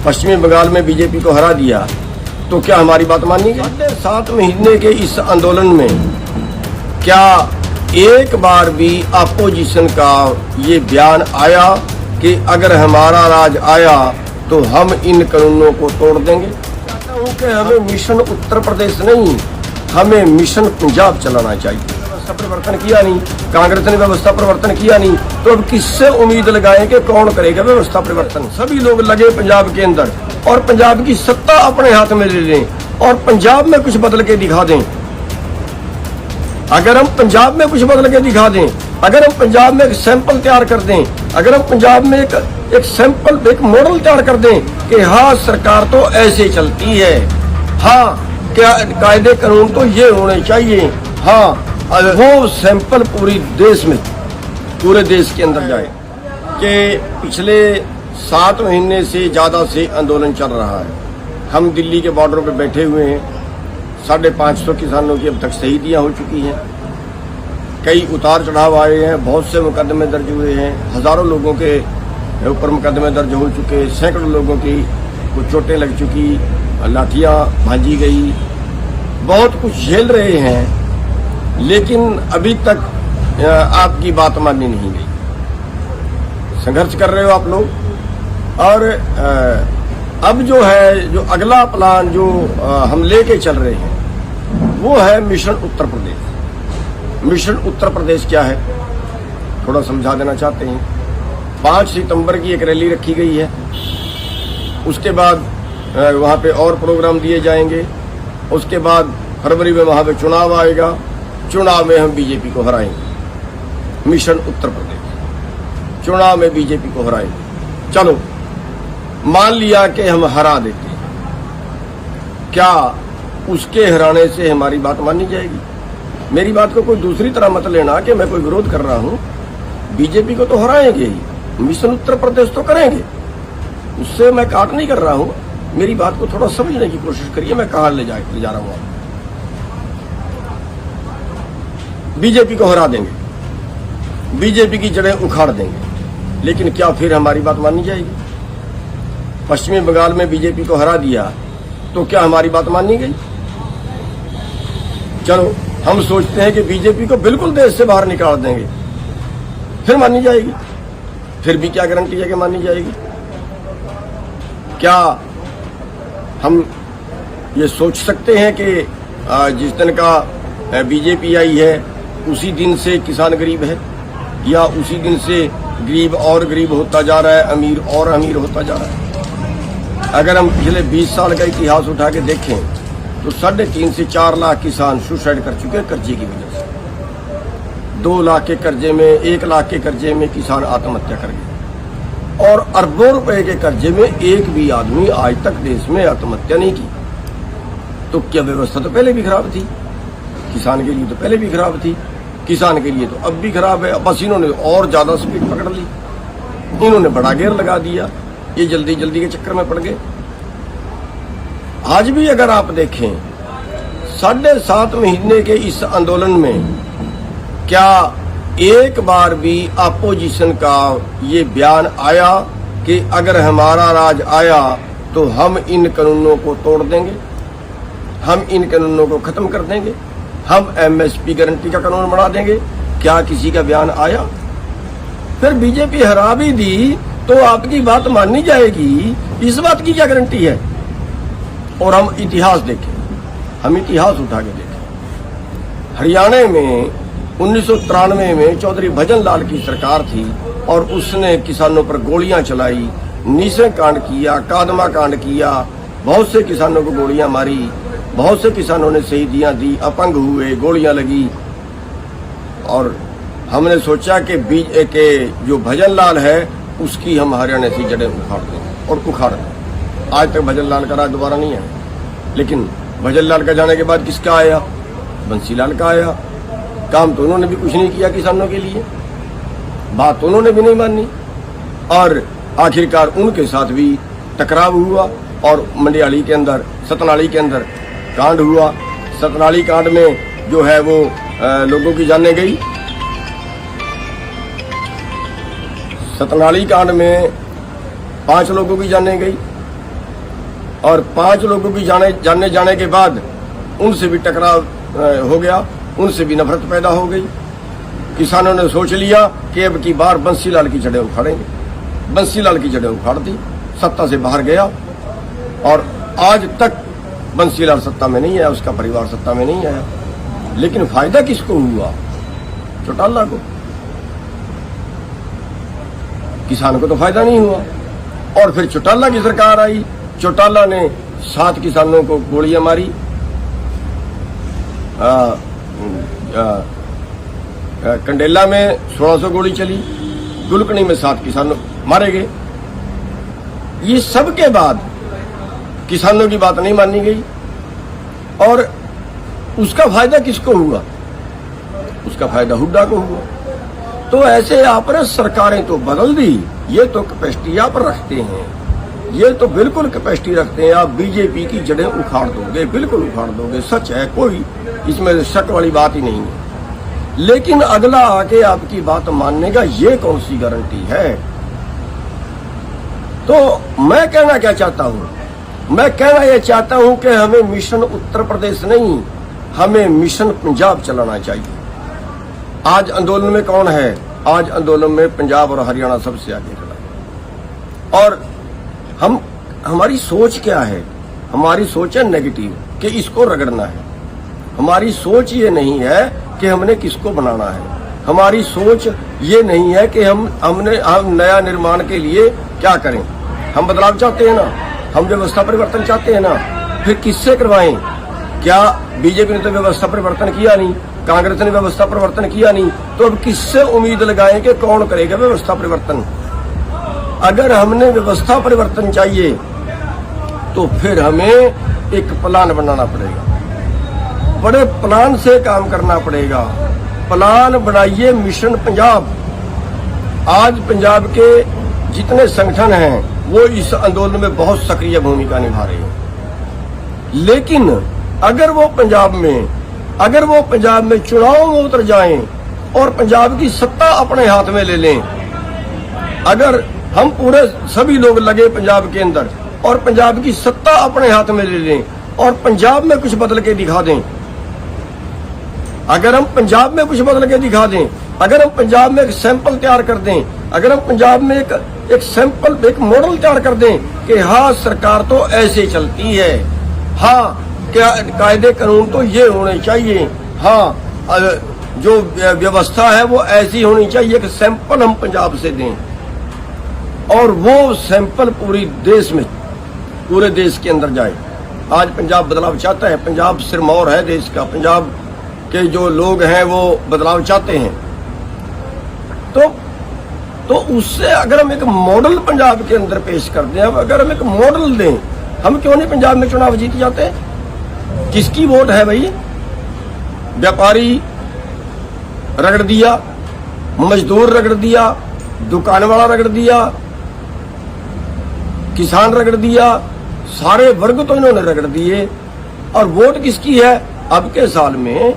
पश्चिमी बंगाल में बीजेपी को हरा दिया तो क्या हमारी बात मानी गई? 7 महीने के इस आंदोलन में क्या एक बार भी अपोजिशन का ये बयान आया कि अगर हमारा राज आया तो हम इन कानूनों को तोड़ देंगे? चाहता हूँ कि हमें मिशन उत्तर प्रदेश नहीं, हमें मिशन पंजाब चलाना चाहिए। व्यवस्था परिवर्तन किया नहीं, कांग्रेस ने व्यवस्था परिवर्तन किया नहीं, तो अब किससे उम्मीद लगाएं कि कौन करेगा व्यवस्था परिवर्तन? सभी लोग लगे पंजाब के अंदर और पंजाब की सत्ता अपने हाथ में ले लें और पंजाब में कुछ बदल के दिखा दें। अगर हम पंजाब में कुछ बदल के दिखा दें, अगर हम पंजाब में एक सैंपल तैयार कर दें, अगर हम पंजाब में एक सैंपल, एक मॉडल तैयार कर दें कि हाँ सरकार तो ऐसे चलती है, हाँ क्या कायदे कानून तो ये होने चाहिए, हाँ वो सैंपल पूरी देश में, पूरे देश के अंदर जाए कि पिछले 7 महीने से ज्यादा से आंदोलन चल रहा है। हम दिल्ली के बॉर्डर पे बैठे हुए हैं, 550 किसानों की अब तक शहीदियां हो चुकी हैं, कई उतार चढ़ाव आए हैं, बहुत से मुकदमे दर्ज हुए हैं, हजारों लोगों के ऊपर मुकदमे दर्ज हो चुके, सैकड़ों लोगों की कुछ चोटें लग चुकी, लाठियां भांजी गई, बहुत कुछ झेल रहे हैं, लेकिन अभी तक आपकी बात मानी नहीं गई। संघर्ष कर रहे हो आप लोग और अब जो है, जो अगला प्लान जो हम लेके चल रहे हैं वो है मिशन उत्तर प्रदेश। मिशन उत्तर प्रदेश क्या है थोड़ा समझा देना चाहते हैं। 5 सितंबर की एक रैली रखी गई है, उसके बाद वहां पे और प्रोग्राम दिए जाएंगे, उसके बाद फरवरी में वहां पे चुनाव आएगा, चुनाव में हम बीजेपी को हराएंगे। मिशन उत्तर प्रदेश, चुनाव में बीजेपी को हराएंगे। चलो मान लिया कि हम हरा देते हैं, क्या उसके हराने से हमारी बात मानी जाएगी? मेरी बात को कोई दूसरी तरह मत लेना कि मैं कोई विरोध कर रहा हूं। बीजेपी को तो हराएंगे ही, मिशन उत्तर प्रदेश तो करेंगे, उससे मैं काट नहीं कर रहा हूं। मेरी बात को थोड़ा समझने की कोशिश करिए, मैं कहां ले जा रहा हूं। बीजेपी को हरा देंगे, बीजेपी की जड़ें उखाड़ देंगे, लेकिन क्या फिर हमारी बात मानी जाएगी? पश्चिमी बंगाल में बीजेपी को हरा दिया तो क्या हमारी बात मानी गई? चलो हम सोचते हैं कि बीजेपी को बिल्कुल देश से बाहर निकाल देंगे, फिर मानी जाएगी? फिर भी क्या गारंटी है कि मानी जाएगी? क्या हम ये सोच सकते हैं कि जिस दिन का बीजेपी आई है उसी दिन से किसान गरीब है, या उसी दिन से गरीब और गरीब होता जा रहा है, अमीर और अमीर होता जा रहा है? अगर हम पिछले 20 साल का इतिहास उठा के देखें तो 3.5 से 4 लाख किसान सुसाइड कर चुके हैं कर्जे की वजह से। 2 लाख के कर्जे में, 1 लाख के कर्जे में किसान आत्महत्या कर गए, और अरबों रुपए के कर्जे में एक भी आदमी आज तक देश में आत्महत्या नहीं की। तो क्या व्यवस्था तो पहले भी खराब थी? किसान के लिए तो पहले भी खराब थी, किसान के लिए तो अब भी खराब है। बस इन्होंने और ज्यादा स्पीड पकड़ ली, इन्होंने बड़ा गेयर लगा दिया, ये जल्दी जल्दी के चक्कर में पड़ गए। आज भी अगर आप देखें 7.5 महीने के इस आंदोलन में क्या एक बार भी अपोजिशन का ये बयान आया कि अगर हमारा राज आया तो हम इन कानूनों को तोड़ देंगे, हम इन कानूनों को खत्म कर देंगे, हम एमएसपी गारंटी का कानून बना देंगे? क्या किसी का बयान आया? फिर बीजेपी हरा भी दी तो आपकी बात माननी जाएगी, इस बात की क्या गारंटी है? और हम इतिहास देखें, हम इतिहास उठा के देखें। हरियाणा में 1993 में चौधरी भजन लाल की सरकार थी और उसने किसानों पर गोलियां चलाई, नीसे कांड किया, कादमा कांड किया, बहुत से किसानों को गोलियां मारी, बहुत से किसानों ने शहीदियां दी, अपंग हुए, गोलियां लगी, और हमने सोचा कि जो भजन लाल है उसकी हम हरियाणा से जड़ें उखाड़ दें, और उखाड़ दें। आज तक भजन लाल का राज दोबारा नहीं आया, लेकिन भजन लाल का जाने के बाद किसका आया? बंसी लाल का आया। काम तो उन्होंने भी कुछ नहीं किया किसानों के लिए, बात तो उन्होंने भी नहीं मानी, और आखिरकार उनके साथ भी टकराव हुआ और मंडियाली के अंदर, सतनाली के अंदर कांड हुआ। सतनाली कांड में जो है वो लोगों की जानें गई। सतनाली कांड में 5 लोगों की जानें गई, और 5 लोगों की जानने जाने के बाद उनसे भी टकराव हो गया, उनसे भी नफरत पैदा हो गई। किसानों ने सोच लिया कि अब की बार बंसीलाल की जड़ें उखाड़ेंगे। बंसीलाल की जड़ें उखाड़ दी, सत्ता से बाहर गया और आज तक बंसीलाल सत्ता में नहीं आया, उसका परिवार सत्ता में नहीं आया। लेकिन फायदा किसको हुआ? चौटाला को। किसान को तो फायदा नहीं हुआ। और फिर चौटाला की सरकार आई, चौटाला ने 7 किसानों को गोलियां मारी, कंडेला में 1600 गोली चली, गुलकनी में 7 किसान मारे गए। ये सब के बाद किसानों की बात नहीं मानी गई और उसका फायदा किसको हुआ? उसका फायदा हुड्डा को हुआ। तो ऐसे आपने सरकारें तो बदल दी, ये तो कैपेसिटी आप रखते हैं, ये तो बिल्कुल कैपेसिटी रखते हैं। आप बीजेपी की जड़ें उखाड़ दोगे, बिल्कुल उखाड़ दोगे, सच है, कोई इसमें शक वाली बात ही नहीं है। लेकिन अगला आके आपकी बात मानने का ये कौन सी गारंटी है? तो मैं कहना क्या चाहता हूं? मैं कहना यह चाहता हूं कि हमें मिशन उत्तर प्रदेश नहीं, हमें मिशन पंजाब चलाना चाहिए। आज आंदोलन में कौन है? आज आंदोलन में पंजाब और हरियाणा सबसे आगे खड़ा। और हमारी सोच क्या है? हमारी सोच है नेगेटिव, कि इसको रगड़ना है। हमारी सोच ये नहीं है कि हमने किसको बनाना है। हमारी सोच ये नहीं है कि हम नया निर्माण के लिए क्या करें। हम बदलाव चाहते हैं ना, हम व्यवस्था परिवर्तन चाहते हैं ना, फिर किससे करवाएं? क्या बीजेपी ने तो व्यवस्था परिवर्तन किया नहीं, कांग्रेस ने व्यवस्था परिवर्तन किया नहीं, तो अब किससे उम्मीद लगाएं कि कौन करेगा व्यवस्था परिवर्तन? अगर हमने व्यवस्था परिवर्तन चाहिए तो फिर हमें एक प्लान बनाना पड़ेगा, बड़े प्लान से काम करना पड़ेगा। प्लान बनाइए मिशन पंजाब। आज पंजाब के जितने संगठन हैं वो इस आंदोलन में बहुत सक्रिय भूमिका निभा रहे हैं। लेकिन अगर वो पंजाब में चुनाव में उतर जाएं और पंजाब की सत्ता अपने हाथ में ले लें, अगर हम पूरे सभी लोग लगे पंजाब के अंदर और पंजाब की सत्ता अपने हाथ में ले लें और पंजाब में कुछ बदल के दिखा दें, अगर हम पंजाब में कुछ बदल के दिखा दें, अगर हम पंजाब में एक सैंपल तैयार कर दें, अगर हम पंजाब में एक सैंपल, एक मॉडल तैयार कर दें कि हाँ सरकार तो ऐसे चलती है, हाँ क्या कायदे कानून तो ये होने चाहिए, हाँ जो व्यवस्था है वो ऐसी होनी चाहिए, कि सैंपल हम पंजाब से दें और वो सैंपल पूरे देश के अंदर जाए। आज पंजाब बदलाव चाहता है, पंजाब सिरमौर है देश का, पंजाब के जो लोग हैं वो बदलाव चाहते हैं। तो उससे अगर हम एक मॉडल पंजाब के अंदर पेश कर दें, अगर हम एक मॉडल दें, हम क्यों नहीं पंजाब में चुनाव जीत जाते? किसकी वोट है भाई? व्यापारी रगड़ दिया, मजदूर रगड़ दिया, दुकान वाला रगड़ दिया, किसान रगड़ दिया, सारे वर्ग तो इन्होंने रगड़ दिए। और वोट किसकी है? अब के साल में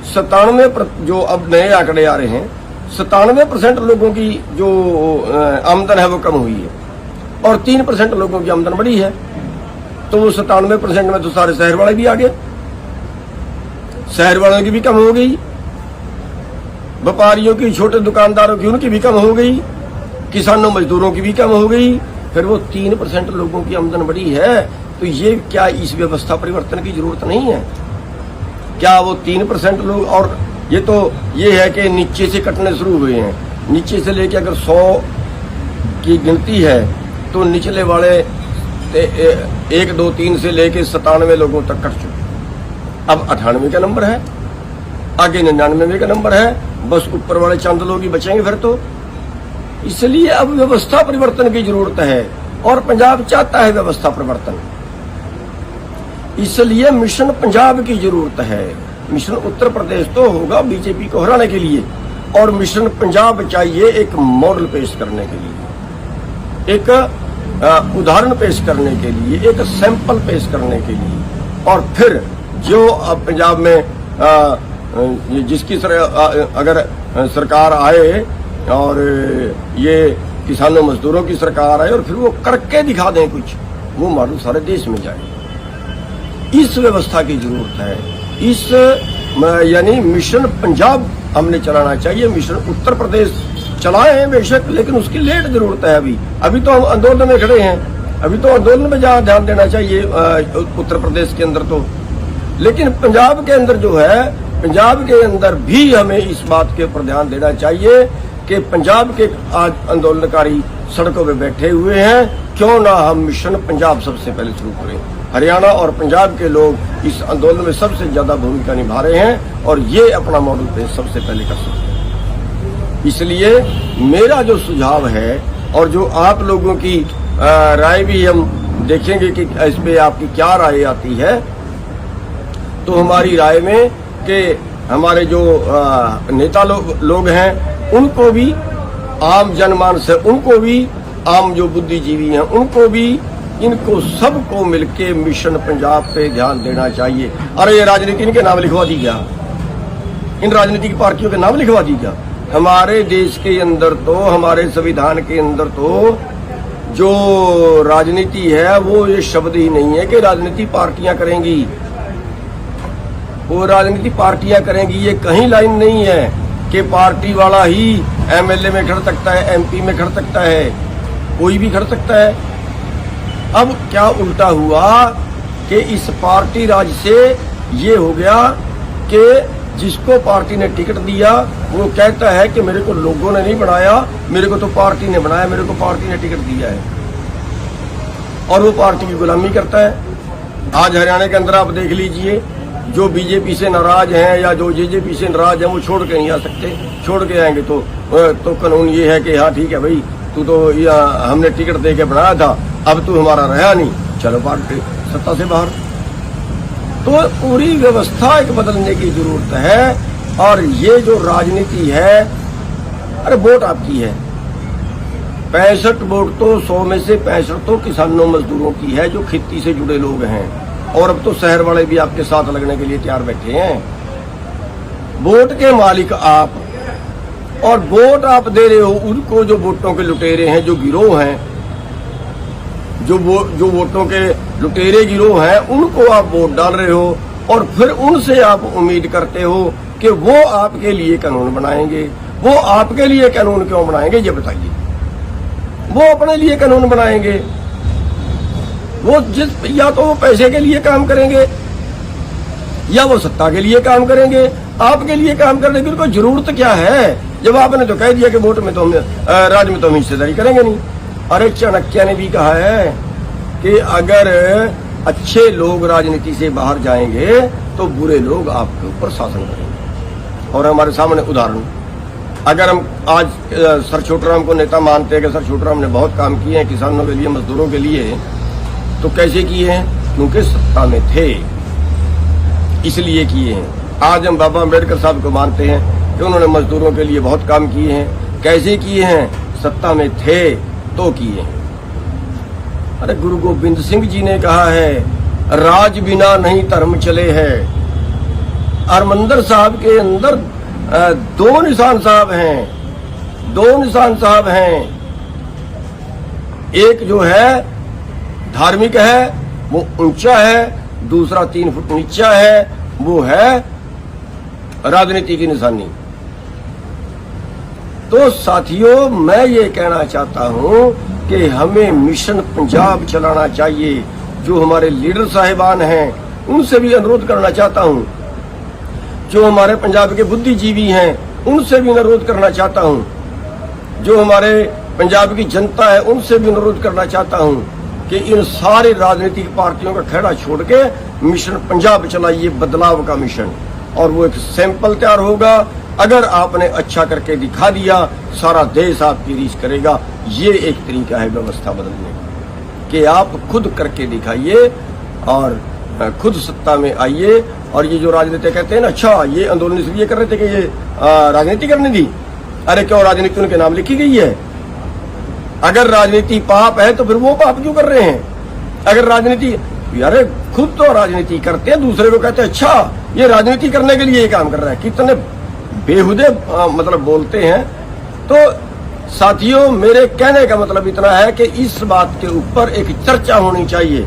97, जो अब नए आंकड़े आ रहे हैं, 97% लोगों की जो आमदन है वो कम हुई है और 3% लोगों की आमदन बढ़ी है। तो वो 97% में तो सारे शहर वाले भी आ गए, शहर वालों की भी कम हो गई, व्यापारियों की, छोटे दुकानदारों की, उनकी भी कम हो गई, किसानों मजदूरों की भी कम हो गई। फिर वो 3% लोगों की आमदन बढ़ी है। तो ये क्या इस व्यवस्था परिवर्तन की जरूरत नहीं है? क्या वो 3% लोग, और ये है कि नीचे से कटने शुरू हुए हैं। नीचे से लेके अगर 100 की गिनती है तो निचले वाले 1, 2, 3 से लेके 97 लोगों तक कट चुके। अब 98 का नंबर है, आगे 99 का नंबर है, बस ऊपर वाले चंद लोग ही बचेंगे फिर तो। इसलिए अब व्यवस्था परिवर्तन की जरूरत है और पंजाब चाहता है व्यवस्था परिवर्तन, इसलिए मिशन पंजाब की जरूरत है। मिशन उत्तर प्रदेश तो होगा बीजेपी को हराने के लिए, और मिशन पंजाब चाहिए एक मॉडल पेश करने के लिए, एक उदाहरण पेश करने के लिए, एक सैंपल पेश करने के लिए। और फिर जो अब पंजाब में जिसकी अगर सरकार आए और ये किसानों मजदूरों की सरकार आए और फिर वो करके दिखा दें कुछ, वो मॉडल सारे देश में जाए। इस व्यवस्था की जरूरत है। इस यानी मिशन पंजाब हमने चलाना चाहिए। मिशन उत्तर प्रदेश चलाए हैं बेशक, लेकिन उसकी लेट जरूरत है। अभी तो हम आंदोलन में खड़े हैं। अभी तो आंदोलन में जहाँ ध्यान देना चाहिए उत्तर प्रदेश के अंदर तो, लेकिन पंजाब के अंदर जो है, पंजाब के अंदर भी हमें इस बात के ऊपर ध्यान देना चाहिए कि पंजाब के आज आंदोलनकारी सड़कों पे बैठे हुए हैं, क्यों ना हम मिशन पंजाब सबसे पहले शुरू करें। हरियाणा और पंजाब के लोग इस आंदोलन में सबसे ज्यादा भूमिका निभा रहे हैं और ये अपना मॉडल पेश सबसे पहले कर सकते हैं। इसलिए मेरा जो सुझाव है और जो आप लोगों की राय भी हम देखेंगे कि इस पे आपकी क्या राय आती है, तो हमारी राय में कि हमारे जो नेता लोग हैं उनको भी, आम जनमानस है उनको भी, आम जो बुद्धिजीवी हैं उनको भी, इनको सबको मिलके मिशन पंजाब पे ध्यान देना चाहिए। अरे ये राजनीति इनके नाम लिखवा दी क्या? इन राजनीतिक पार्टियों के नाम लिखवा दी क्या? हमारे देश के अंदर तो, हमारे संविधान के अंदर तो जो राजनीति है वो ये शब्द ही नहीं है कि राजनीति पार्टियां करेंगी। वो राजनीति पार्टियां करेंगी, ये कहीं लाइन नहीं है कि पार्टी वाला ही एमएलए में खड़ सकता है, एमपी में खड़ सकता है, कोई भी खड़ सकता है। अब क्या उल्टा हुआ कि इस पार्टी राज से ये हो गया कि जिसको पार्टी ने टिकट दिया वो कहता है कि मेरे को लोगों ने नहीं बनाया, मेरे को तो पार्टी ने बनाया, मेरे को पार्टी ने टिकट दिया है, और वो पार्टी की गुलामी करता है। आज हरियाणा के अंदर आप देख लीजिए, जो बीजेपी से नाराज हैं या जो जेजेपी से नाराज हैं वो छोड़ के नहीं आ सकते। छोड़ के आएंगे तो कानून ये है कि हाँ ठीक है भाई, तू तो हमने टिकट दे के बनाया था, अब तू हमारा रहा नहीं, चलो पार्टी सत्ता से बाहर। तो पूरी व्यवस्था एक बदलने की जरूरत है। और ये जो राजनीति है, अरे वोट आपकी है, 65 वोट तो 100 में से 65 तो किसानों मजदूरों की है जो खेती से जुड़े लोग हैं, और अब तो शहर वाले भी आपके साथ लगने के लिए तैयार बैठे हैं। वोट के मालिक आप, और वोट आप दे रहे हो उनको जो वोटों के लुटेरे हैं, जो गिरोह हैं, जो वोटों के लुटेरे गिरोह हैं, उनको आप वोट डाल रहे हो, और फिर उनसे आप उम्मीद करते हो कि वो आपके लिए कानून बनाएंगे। वो आपके लिए कानून क्यों बनाएंगे ये बताइए? वो अपने लिए कानून बनाएंगे। वो या तो वो पैसे के लिए काम करेंगे या वो सत्ता के लिए काम करेंगे। आपके लिए काम करने की कोई जरूरत क्या है, जब आपने तो कह दिया कि वोट में तो हम राज में तो हम हिस्सेदारी करेंगे नहीं। अरे चाणक्य ने भी कहा है कि अगर अच्छे लोग राजनीति से बाहर जाएंगे तो बुरे लोग आपके ऊपर शासन करेंगे। और हमारे सामने उदाहरण, अगर हम आज सर छोटूराम को नेता मानते हैं कि सर छोटूराम ने बहुत काम किए हैं किसानों के लिए, मजदूरों के लिए, तो कैसे किए हैं? क्योंकि सत्ता में थे इसलिए किए हैं। आज हम बाबा अम्बेडकर साहब को मानते हैं कि उन्होंने मजदूरों के लिए बहुत काम किए हैं। कैसे किए हैं? सत्ता में थे तो किए हैं। अरे गुरु गोबिंद सिंह जी ने कहा है, राज बिना नहीं धर्म चले है। हरमंदिर साहब के अंदर दो निशान साहब हैं। एक जो है धार्मिक है, वो ऊंचा है, दूसरा 3 फुट नीचा है, वो है राजनीति की निशानी। तो साथियों, मैं ये कहना चाहता हूं कि हमें मिशन पंजाब चलाना चाहिए। जो हमारे लीडर साहिबान हैं उनसे भी अनुरोध करना चाहता हूं, जो हमारे पंजाब के बुद्धिजीवी हैं उनसे भी अनुरोध करना चाहता हूं, जो हमारे पंजाब की जनता है उनसे भी अनुरोध करना चाहता हूं कि इन सारे राजनीतिक पार्टियों का खेड़ा छोड़ के मिशन पंजाब चलाइए, बदलाव का मिशन। और वो एक सैंपल तैयार होगा। अगर आपने अच्छा करके दिखा दिया, सारा देश आपकी रीस करेगा। ये एक तरीका है व्यवस्था बदलने का कि आप खुद करके दिखाइए और खुद सत्ता में आइए। और ये जो राजनीति कहते हैं ना, अच्छा ये आंदोलन इसलिए कर रहे थे कि ये राजनीति करने दी। अरे क्यों राजनीति उनके नाम लिखी गई है? अगर राजनीति पाप है तो फिर वो पाप क्यों कर रहे हैं? अगर राजनीति, यार खुद तो राजनीति करते हैं, दूसरे को कहते हैं अच्छा ये राजनीति करने के लिए ये काम कर रहा है। कितने बेहुदे मतलब बोलते हैं। तो साथियों, मेरे कहने का मतलब इतना है कि इस बात के ऊपर एक चर्चा होनी चाहिए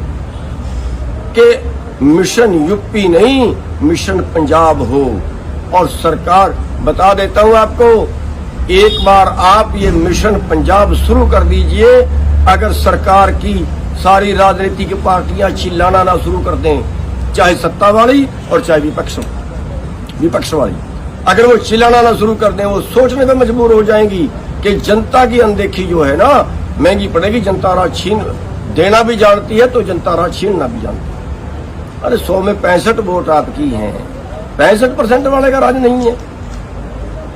कि मिशन यूपी नहीं, मिशन पंजाब हो। और सरकार, बता देता हूं आपको, एक बार आप ये मिशन पंजाब शुरू कर दीजिए, अगर सरकार की सारी राजनीतिक पार्टियां चिल्लाना ना शुरू कर दें, चाहे सत्ता वाली और चाहे विपक्ष वाली, अगर वो चिल्लाना ना शुरू कर दें, वो सोचने पे मजबूर हो जाएंगी कि जनता की अनदेखी जो है ना, महंगी पड़ेगी। जनता राज छीन देना भी जानती है तो जनता राज छीनना भी जानती है। अरे 100 में 65 वोट आपकी हैं, 65% वाले का राज नहीं है।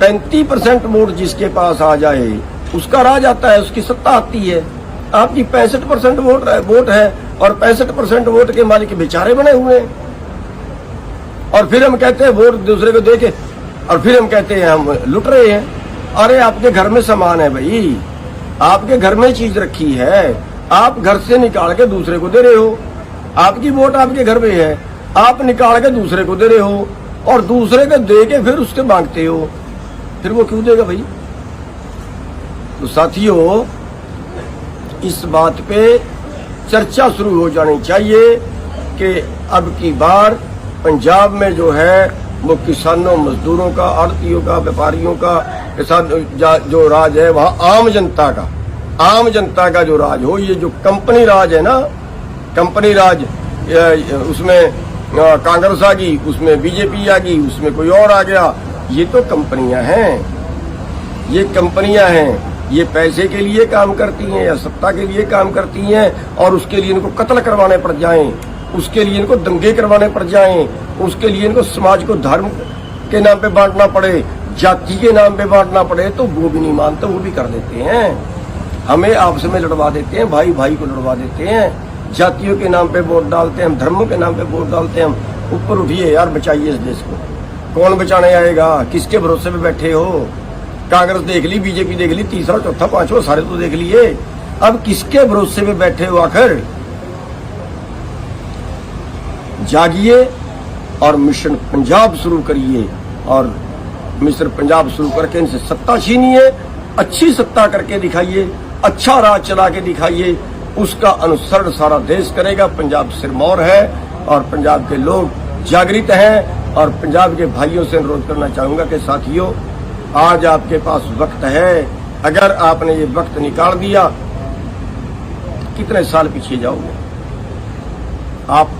35% वोट जिसके पास आ जाए उसका राज आता है, उसकी सत्ता आती है। आपकी 65% वोट है और 65% वोट के मालिक बेचारे बने हुए हैं। और फिर हम कहते हैं वोट दूसरे को देके, और फिर हम कहते हैं हम लुट रहे हैं। अरे आपके घर में सामान है भाई, आपके घर में चीज रखी है, आप घर से निकाल के दूसरे को दे रहे हो। आपकी वोट आपके घर में है, आप निकाल के दूसरे को दे रहे हो और दूसरे को दे के फिर उसके मांगते हो, फिर वो क्यों देगा भाई? तो साथियों, इस बात पे चर्चा शुरू हो जानी चाहिए कि अब की बार पंजाब में जो है वो किसानों, मजदूरों का, आड़तियों का, व्यापारियों का के साथ जो राज है, वहां आम जनता का जो राज हो। ये जो कंपनी राज है ना, कंपनी राज, उसमें कांग्रेस आ गई, उसमें बीजेपी आ गई, उसमें कोई और आ गया, ये तो कंपनियां हैं। ये कंपनियां हैं, ये पैसे के लिए काम करती हैं या सत्ता के लिए काम करती हैं, और उसके लिए इनको कत्ल करवाने पड़ जाएं, उसके लिए इनको दंगे करवाने पड़ जाएं, उसके लिए इनको समाज को धर्म के नाम पे बांटना पड़े, जाति के नाम पे बांटना पड़े, तो वो भी नहीं मानते, वो भी कर देते हैं। हमें आपस में लड़वा देते हैं, भाई भाई को लड़वा देते हैं, जातियों के नाम पे वोट डालते हैं, हम धर्मों के नाम पे वोट डालते हैं। हम ऊपर उठिए यार, बचाइए इस देश को। कौन बचाने आएगा? किसके भरोसे पे बैठे हो? कांग्रेस देख ली, बीजेपी देख ली, तीसरा चौथा पांचवा सारे तो देख लिए, अब किसके भरोसे पे बैठे हो आखिर? जागिए और मिशन पंजाब शुरू करिए, और मिशन पंजाब शुरू करके इनसे सत्ता छीनिए, अच्छी सत्ता करके दिखाइए, अच्छा राज चला के दिखाइए। उसका अनुसरण सारा देश करेगा। पंजाब सिरमौर है और पंजाब के लोग जागृत हैं, और पंजाब के भाइयों से अनुरोध करना चाहूंगा कि साथियों, आज आपके पास वक्त है। अगर आपने ये वक्त निकाल दिया, कितने साल पीछे जाओगे? आप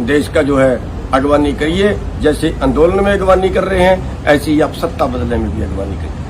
देश का जो है अगवानी करिए, जैसे आंदोलन में अगवानी कर रहे हैं, ऐसे ही आप सत्ता बदलने में भी अगवानी करिए।